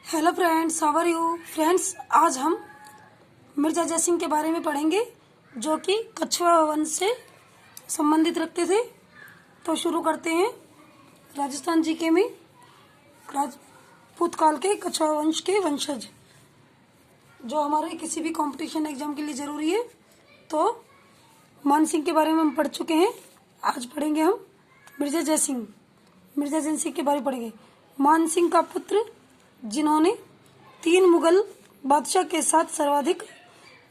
Hello friends, how are you friends. आज हम मिर्जा जयसिंह के बारे में पढ़ेंगे जो कि कछवाहा वंश से संबंधित रखते थे। तो शुरू करते हैं। राजस्थान जीके में राजपूत काल के कछवाहा वंश के वंशज जो हमारे किसी भी कंपटीशन एग्जाम के लिए जरूरी है। तो मान सिंह के बारे में हम पढ़ चुके हैं। आज पढ़ेंगे हम मिर्जा जयसिंह। मिर्जा जयसिंह के बारे में पढ़ेंगे। मान सिंह का पुत्र जिन्होंने 3 मुगल बादशाह के साथ सर्वाधिक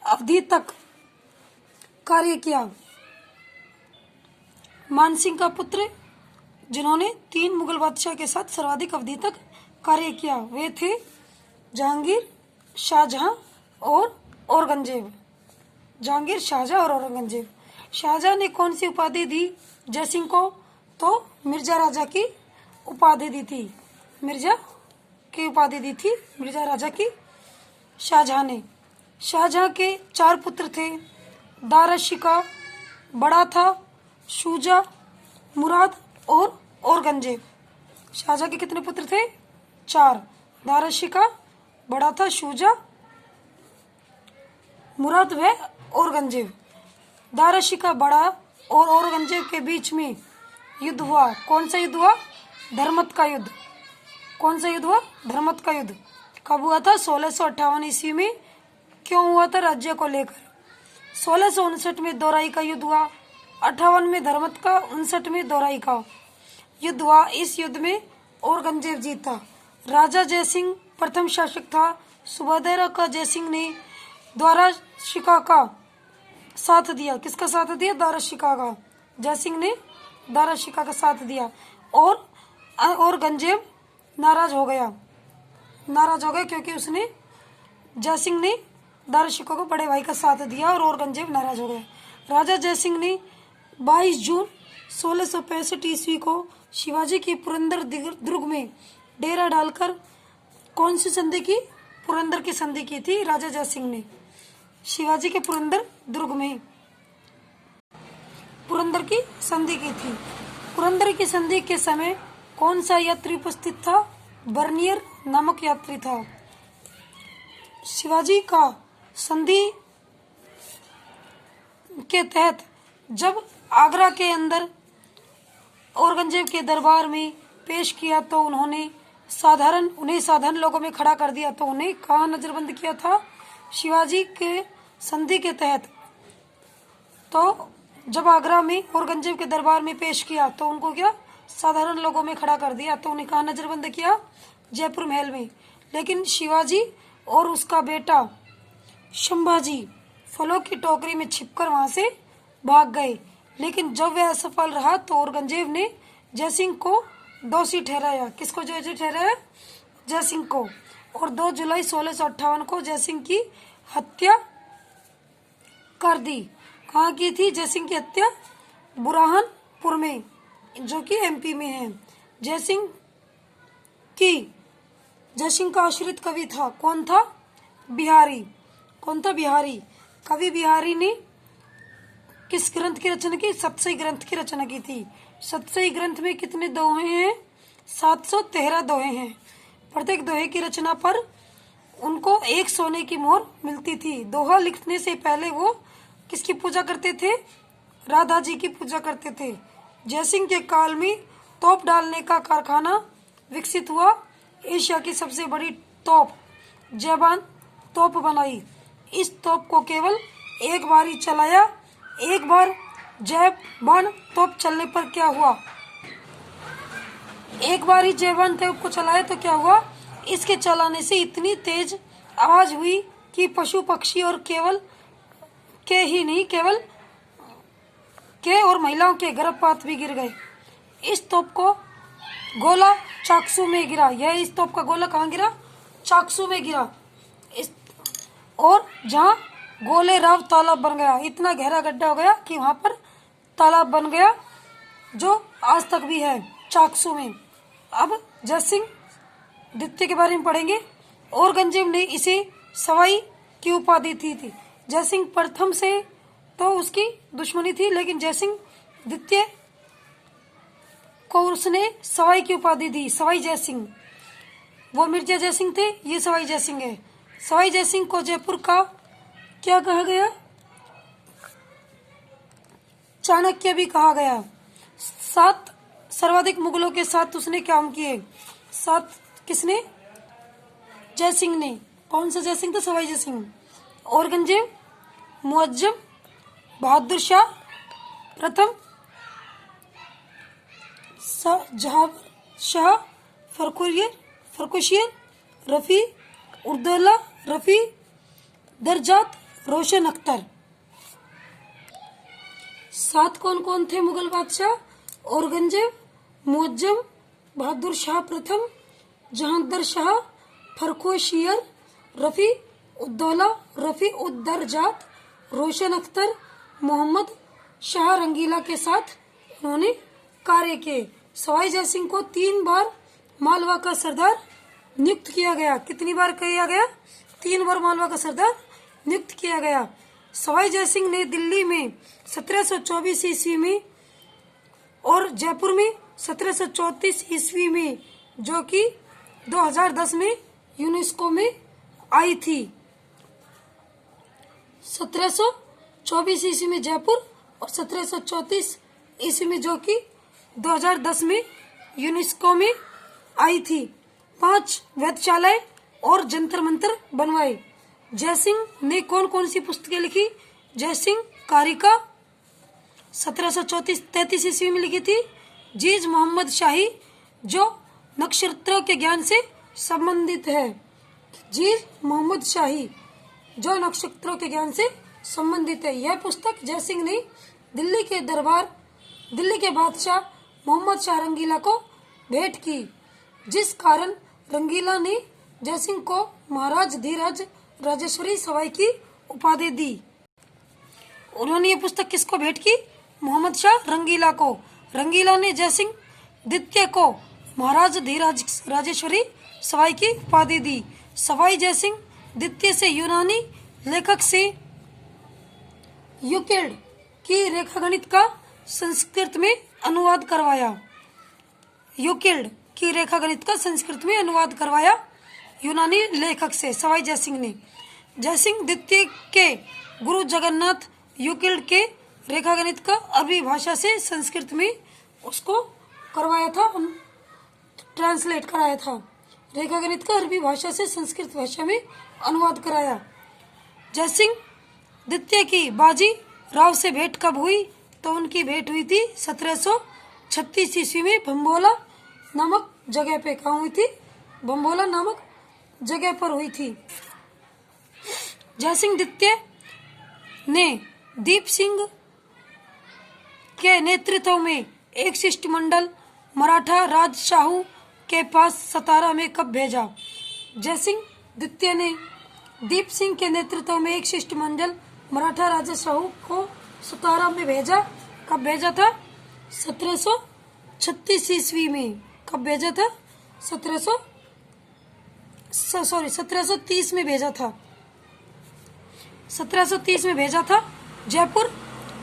अवधि तक कार्य किया। मान सिंह का पुत्र जिन्होंने 3 मुगल बादशाह के साथ सर्वाधिक अवधि तक कार्य किया वे थे जहांगीर, शाहजहां और औरंगजेब। जहांगीर, शाहजहां और औरंगजेब। शाहजहां ने कौन सी उपाधि दी जयसिंह को? तो मिर्जा राजा की उपाधि दी थी। मिर्जा की उपाधि दी थी मिर्जा राजा की शाहजहां ने। शाहजहां के 4 पुत्र थे। दारा शिकोह बड़ा था, शुजा, मुराद और औरंगजेब। शाहजहां के कितने पुत्र थे? 4। दारा शिकोह बड़ा था, शुजा, मुराद व औरंगजेब। दारा शिकोह बड़ा और औरंगजेब के बीच में युद्ध हुआ। कौन सा युद्ध हुआ? धर्मत का युद्ध। कौन सा युद्ध हुआ? धर्मत का युद्ध। कब हुआ था? 1658 ईस्वी में। क्यों हुआ था? राज्य को लेकर। 1659 में दोराई का युद्ध हुआ। 58 में धर्मत का, 59 में दोराई का युद्ध हुआ। इस युद्ध में औरंगजेब जीता। राजा जयसिंह प्रथम शासक था। सुबेदार का जयसिंह ने दारा शिकोह का साथ दिया। किसका साथ दिया? दारा शिकोह का। जयसिंह ने दारा शिकोह का साथ दिया और औरंगजेब नाराज हो गया क्योंकि उसने जयसिंह ने दारा शिकोह को बड़े भाई का साथ दिया और औरंगजेब नाराज हो गया। राजा जयसिंह ने 22 जून 1665 ईस्वी को शिवाजी की पुरंदर दुर्ग में डेरा डालकर कौन सी संधि की? पुरंदर की संधि की थी राजा जयसिंह ने। शिवाजी के पुरंदर दुर्ग में पुरंदर की संधि की थी। पुरंदर की संधि के समय कौन सा यात्री उपस्थित था? बर्नियर नामक यात्री था। शिवाजी का संधि के तहत जब आगरा के अंदर औरंगजेब के दरबार में पेश किया तो उन्हें साधारण लोगों में खड़ा कर दिया। तो उन्हें कहाँ नजरबंद किया था? शिवाजी के संधि के तहत। तो जब आगरा में औरंगजेब के दरबार में पेश किया तो उनको क्या? साधारण लोगों में खड़ा कर दिया। तो उन्हें कहाँ नजरबंद किया? जयपुर महल में। लेकिन शिवाजी और उसका बेटा संभाजी फलों की टोकरी में छिपकर वहां से भाग गए। लेकिन जब वह असफल रहा तो औरंगजेब ने जयसिंह को दोषी ठहराया। किसको दोषी ठहराया? जयसिंह को। और 2 जुलाई 1658 को जयसिंह की हत्या कर दी। कहाँ की थी जयसिंह की हत्या? बुरहानपुर में, जो कि एमपी में है। जयसिंह का आश्रित कवि था। कौन था? बिहारी। कौन था? बिहारी। कवि बिहारी ने किस ग्रंथ की रचना की? सतसई ग्रंथ की रचना की थी। सतसई ग्रंथ में कितने दोहे हैं? 713 दोहे हैं। प्रत्येक दोहे की रचना पर उनको 1 सोने की मोहर मिलती थी। दोहा लिखने से पहले वो किसकी पूजा करते थे? राधा जी की पूजा करते थे। जयसिंह के काल में तोप डालने का कारखाना विकसित हुआ। एशिया की सबसे बड़ी तोप जैबान तोप बनाई। इस तोप को केवल एक बार ही चलाया। एक बार जैबान तोप चलने पर क्या हुआ? एक बार ही जैबान तोप को चलाया तो क्या हुआ? इसके चलाने से इतनी तेज आवाज हुई कि पशु पक्षी और केवल और महिलाओं के गर्भपात भी गिर गए। इस तोप को गोला चाकसू में गिरा। इस तोप का गोला कहाँ गिरा? चाकसू में गिरा। और जहाँ गोले राव तालाब बन गया। इतना गहरा गड्ढा हो गया कि वहां पर तालाब बन गया, जो आज तक भी है चाकसू में। अब जयसिंह द्वितीय के बारे में पढ़ेंगे। औरंगजेब ने इसे सवाई की उपाधि दी थी। जयसिंह प्रथम से तो उसकी दुश्मनी थी, लेकिन जयसिंह द्वितीय को उसने सवाई की उपाधि दी। सवाई जयसिंह। वो मिर्जा जयसिंह थे, ये सवाई जयसिंह है। सवाई जयसिंह को जयपुर का क्या कहा गया? चाणक्य भी कहा गया। 7 सर्वाधिक मुगलों के साथ उसने काम किए। 7 किसने? जयसिंह ने। कौन सा जयसिंह था? सवाई जयसिंह। औरंगजेब, मुअज्जम, बहादुर शाह प्रथम, जहां शाह, फर्रुखियर, रफी उद्दौला, रफी दरजात, रोशन अख्तर। 7 कौन कौन थे मुगल बादशाह? औरंगजेब, मुअज्जम, बहादुर शाह प्रथम, जहांगीर शाह, फर्रुखियर, रफी उद्दौला, रफी उद्दरजात, रोशन अख्तर, मोहम्मद शाह रंगीला के साथ उन्होंने कार्य किए। सवाई जयसिंह को 3 बार मालवा का सरदार नियुक्त किया गया। कितनी बार किया गया? 3 बार मालवा का सरदार नियुक्त किया गया। सवाई जयसिंह ने दिल्ली में 1724 ईस्वी में और जयपुर में 1734 ईस्वी में, जो कि 2010 में यूनेस्को में आई थी। 1724 ईस्वी में जयपुर और 1734 ईस्वी में, जो कि 2010 में यूनेस्को में आई थी। 5 वेधशालाएं और जंतर मंतर बनवाए। जयसिंह ने कौन कौन सी पुस्तकें लिखी? जयसिंह कारिका 1733 ईस्वी में लिखी थी। जीज मोहम्मद शाही, जो नक्षत्रों के ज्ञान से संबंधित है। जीज मोहम्मद शाही, जो नक्षत्रों के ज्ञान से संबंधित है। यह पुस्तक जयसिंह ने दिल्ली के बादशाह मोहम्मद शाह रंगीला को भेंट की, जिस कारण रंगीला ने जयसिंह को महाराज धीराज राजेश्वरी सवाई की उपाधि दी। उन्होंने ये पुस्तक किसको भेंट की? मोहम्मद शाह रंगीला को। रंगीला ने जयसिंह द्वितीय को महाराज धीराज राजेश्वरी सवाई की उपाधि दी। सवाई जयसिंह द्वितीय से यूनानी लेखक से यूक्लिड की रेखागणित का संस्कृत में अनुवाद करवाया। यूक्लिड की रेखागणित का संस्कृत में अनुवाद करवाया यूनानी लेखक से सवाई जयसिंह ने। जयसिंह द्वितीय के गुरु जगन्नाथ यूक्लिड के रेखागणित का अरबी भाषा से संस्कृत में उसको करवाया था, ट्रांसलेट कराया था। रेखागणित का अरबी भाषा से संस्कृत भाषा में अनुवाद कराया। जयसिंह द्वितीय की बाजी राव से भेंट कब हुई? तो उनकी भेंट हुई थी 1736 ईस्वी में भंबोला नामक जगह पे। कहाँ हुई थी? भंबोला नामक जगह पर हुई थी। जयसिंह द्वितीय ने दीप सिंह के नेतृत्व में एक शिष्टमंडल मराठा राजशाहू के पास सतारा में कब भेजा? जयसिंह द्वितीय ने दीप सिंह के नेतृत्व में एक शिष्टमंडल मराठा राजशाहू को सतारा में भेजा। कब भेजा था? 1736 ईस्वी में। कब भेजा था? 1730 में भेजा था। 1730 में भेजा था। जयपुर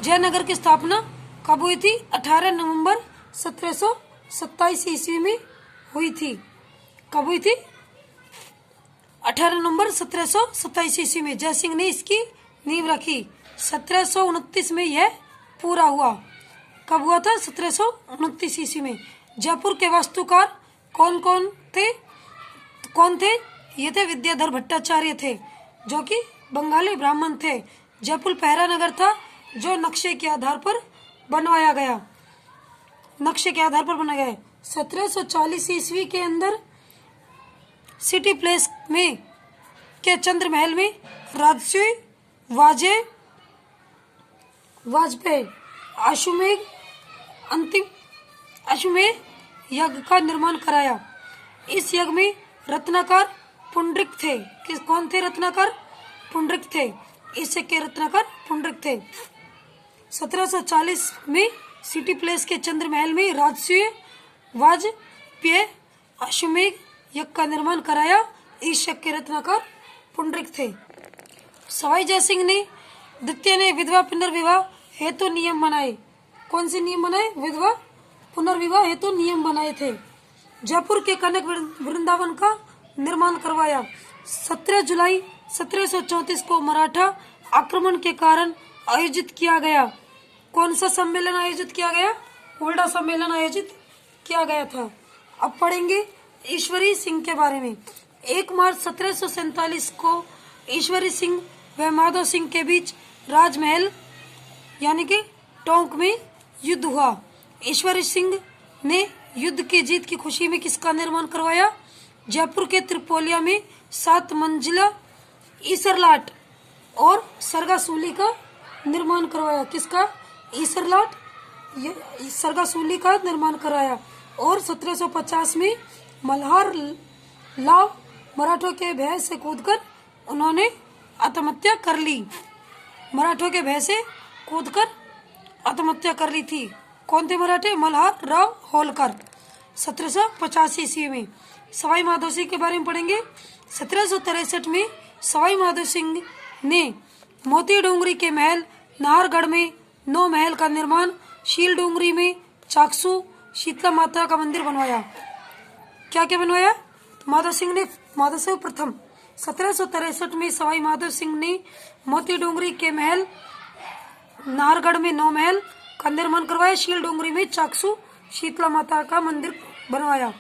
जयनगर की स्थापना कब हुई थी? 18 नवंबर 1727 ईस्वी में हुई थी। कब हुई थी? 18 नवंबर 1727 ईस्वी में जयसिंह ने इसकी नींव रखी। 1729 में यह पूरा हुआ। कब हुआ था? 1729 ईस्वी में। जयपुर के वास्तुकार कौन थे? ये थे विद्याधर भट्टाचार्य थे, जो कि बंगाली ब्राह्मण थे। जयपुर पहला नगर था जो नक्शे के आधार पर बनवाया गया। 1740 ईस्वी के अंदर सिटी प्लेस में के चंद्र महल में राजसूय वाजपेयी अश्वमेध यज्ञ का निर्माण कराया। इस यज्ञ में रत्नाकर पुंडरीक थे। कौन थे रत्नाकर? पुंडरीक थे। इस यज्ञ के रत्नाकर पुंडरीक थे। 1740 में सिटी प्लेस के चंद्र महल में राजसूय वाजपेयी अश्वमेध यज्ञ का निर्माण कराया। इस यज्ञ के रत्नाकर पुंडरीक थे। सवाई जयसिंह ने द्वितीय ने विधवा पुनर्विवाह हेतु नियम बनाए। कौन से नियम बनाए? विधवा पुनर्विवाह हेतु नियम बनाए थे। जयपुर के कनक वृंदावन का निर्माण करवाया। 17 जुलाई 1734 को मराठा आक्रमण के कारण आयोजित किया गया। कौन सा सम्मेलन आयोजित किया गया? हुल्डा सम्मेलन आयोजित किया गया था। अब पढ़ेंगे ईश्वरी सिंह के बारे में। 1 मार्च 1747 को ईश्वरी सिंह व माधव सिंह के बीच राजमहल यानी कि टोंक में युद्ध हुआ। ईश्वरी सिंह ने युद्ध की जीत की खुशी में किसका निर्माण करवाया? जयपुर के त्रिपोलिया में 7 मंजिला ईसरलाट और सरगासूली का निर्माण करवाया। किसका? ईसरलाट सरगासूली का निर्माण कराया। और 1750 में मल्हार लाव मराठों के भय से कूदकर उन्होंने आत्महत्या कर ली। मराठों के भय से कूदकर आत्महत्या कर ली थी। कौन थे मराठे? मल्हार राव होलकर। 1785 ईस्वी में सवाई माधव सिंह के बारे में पढ़ेंगे। 1763 में सवाई माधव सिंह ने मोती डोंगरी के महल नाहरगढ़ में 9 महल का निर्माण, शील डोंगरी में चाकसू शीतला माता का मंदिर बनवाया। क्या क्या बनवाया? माधव सिंह प्रथम 1763 में सवाई माधव सिंह ने मोती डोंगरी के महल नाहरगढ़ में 9 महल का निर्माण करवाया, शील डोंगरी में चाकसू शीतला माता का मंदिर बनवाया।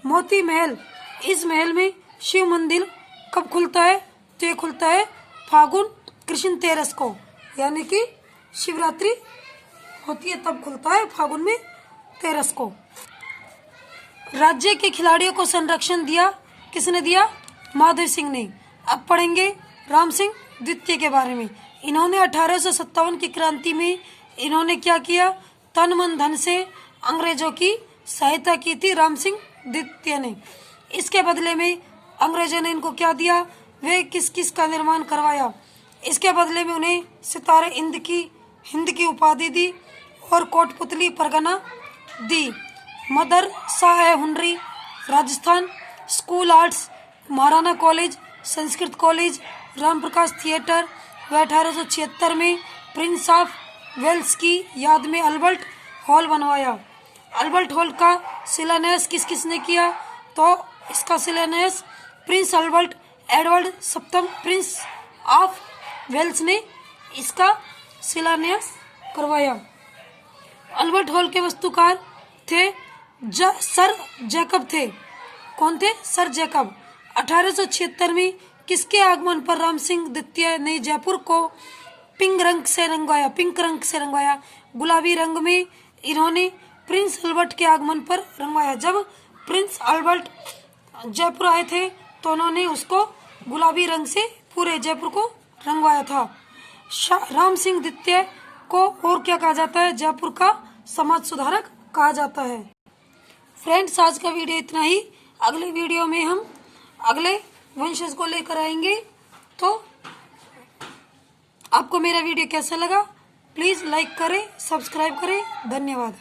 मोती महल, इस महल में शिव मंदिर कब खुलता है? तो ये खुलता है फागुन कृष्ण तेरस को, यानी कि शिवरात्रि होती है तब खुलता है, फागुन में 13 को। राज्य के खिलाड़ियों को संरक्षण दिया किसने दिया? माधव सिंह ने। अब पढ़ेंगे राम सिंह द्वितीय के बारे में। इन्होंने 1857 की क्रांति में इन्होंने क्या किया? तन मन धन से अंग्रेजों की सहायता की थी राम सिंह द्वितीय ने। इसके बदले में अंग्रेजों ने इनको क्या दिया? वे किस किस का निर्माण करवाया? इसके बदले में उन्हें सितारे हिंद की उपाधि दी और कोटपुतली परगना दी। मदर शाह हुनरी Rajasthan, school arts, Maharana college, Sanskrit college, Ramprakash theatre व 1876 में प्रिंस ऑफ वेल्स की याद में अल्बर्ट हॉल बनवाया। अल्बर्ट हॉल का शिलान्यास किस किसने किया? तो इसका शिलान्यास प्रिंस अल्बर्ट एडवर्ड सप्तम प्रिंस ऑफ वेल्स ने इसका शिलान्यास करवाया। अल्बर्ट हॉल के वास्तुकार थे सर जैकब थे। कौन थे? Sir Jacob. 1876 में किसके आगमन पर राम सिंह द्वितीय ने जयपुर को पिंक रंग से रंगवाया? गुलाबी रंग में इन्होंने प्रिंस अल्बर्ट के आगमन पर रंगवाया। जब प्रिंस अल्बर्ट जयपुर आए थे तो उन्होंने उसको गुलाबी रंग से पूरे जयपुर को रंगवाया था। राम सिंह द्वितीय को और क्या कहा जाता है? जयपुर का समाज सुधारक कहा जाता है। फ्रेंड्स, आज का वीडियो इतना ही। अगले वीडियो में हम अगले वंशज को लेकर आएंगे। तो आपको मेरा वीडियो कैसा लगा? प्लीज लाइक करें, सब्सक्राइब करें। धन्यवाद।